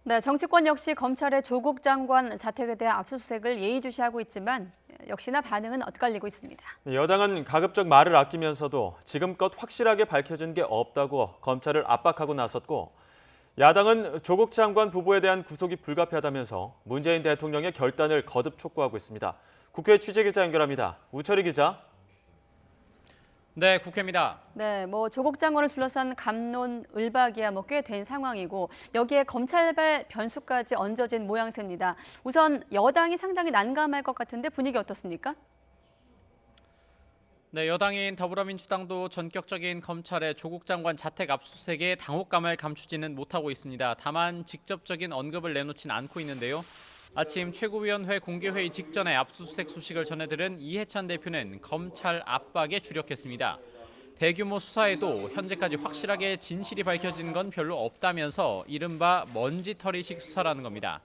네, 정치권 역시 검찰의 조국 장관 자택에 대한 압수수색을 예의주시하고 있지만 역시나 반응은 엇갈리고 있습니다. 여당은 가급적 말을 아끼면서도 지금껏 확실하게 밝혀진 게 없다고 검찰을 압박하고 나섰고, 야당은 조국 장관 부부에 대한 구속이 불가피하다면서 문재인 대통령의 결단을 거듭 촉구하고 있습니다. 국회 취재기자 연결합니다. 우철희 기자. 네, 국회입니다. 네, 조국 장관을 둘러싼 갑론을박이야 꽤 된 상황이고 여기에 검찰발 변수까지 얹어진 모양새입니다. 우선 여당이 상당히 난감할 것 같은데 분위기 어떻습니까? 네, 여당인 더불어민주당도 전격적인 검찰의 조국 장관 자택 압수수색에 당혹감을 감추지는 못하고 있습니다. 다만 직접적인 언급을 내놓진 않고 있는데요. 아침 최고위원회 공개회의 직전에 압수수색 소식을 전해들은 이해찬 대표는 검찰 압박에 주력했습니다. 대규모 수사에도 현재까지 확실하게 진실이 밝혀진 건 별로 없다면서 이른바 먼지털이식 수사라는 겁니다.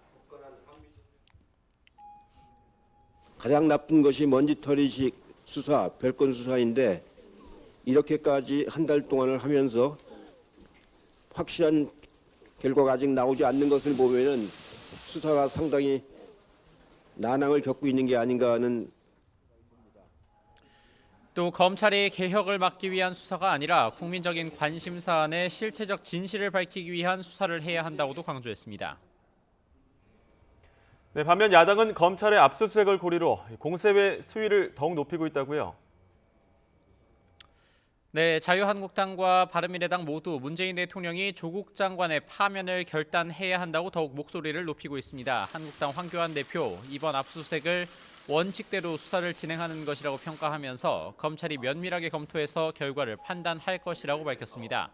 가장 나쁜 것이 먼지털이식 수사, 별건 수사인데 이렇게까지 한 달 동안을 하면서 확실한 결과가 아직 나오지 않는 것을 보면은 수사가 상당히 난항을 겪고 있는 게 아닌가 하는. 또 검찰이 개혁을 막기 위한 수사가 아니라 국민적인 관심사안의 실체적 진실을 밝히기 위한 수사를 해야 한다고도 강조했습니다. 네, 반면 야당은 검찰의 압수수색을 고리로 공세의 수위를 더욱 높이고 있다고요. 네, 자유한국당과 바른미래당 모두 문재인 대통령이 조국 장관의 파면을 결단해야 한다고 더욱 목소리를 높이고 있습니다. 한국당 황교안 대표, 이번 압수수색을 원칙대로 수사를 진행하는 것이라고 평가하면서 검찰이 면밀하게 검토해서 결과를 판단할 것이라고 밝혔습니다.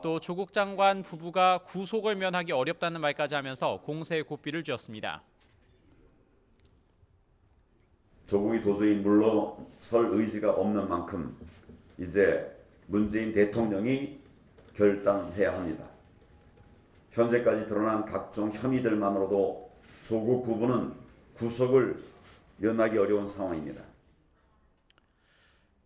또 조국 장관 부부가 구속을 면하기 어렵다는 말까지 하면서 공세의 고삐를 쥐었습니다. 조국이 도저히 물러설 의지가 없는 만큼 이제 문재인 대통령이 결단해야 합니다. 현재까지 드러난 각종 혐의들만으로도 조국 부부는 구속을 면하기 어려운 상황입니다.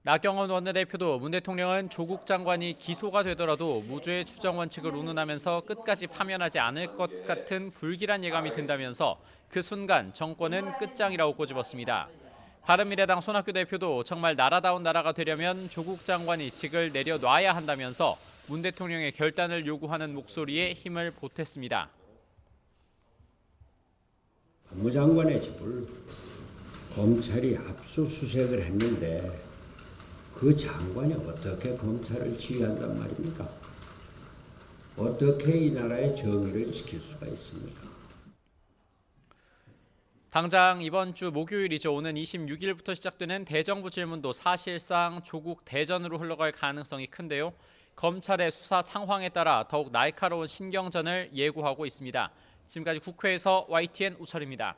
나경원 원내대표도 문 대통령은 조국 장관이 기소가 되더라도 무죄 추정 원칙을 운운하면서 끝까지 파면하지 않을 것 같은 불길한 예감이 든다면서 그 순간 정권은 끝장이라고 꼬집었습니다. 바른미래당 손학규 대표도 정말 나라다운 나라가 되려면 조국 장관이 직을 내려놔야 한다면서 문 대통령의 결단을 요구하는 목소리에 힘을 보탰습니다. 법무장관의 집을 검찰이 압수수색을 했는데 그 장관이 어떻게 검찰을 지휘한단 말입니까? 어떻게 이 나라의 정의를 지킬 수가 있습니까? 당장 이번 주 목요일이죠. 오는 26일부터 시작되는 대정부 질문도 사실상 조국 대전으로 흘러갈 가능성이 큰데요. 검찰의 수사 상황에 따라 더욱 날카로운 신경전을 예고하고 있습니다. 지금까지 국회에서 YTN 우철입니다.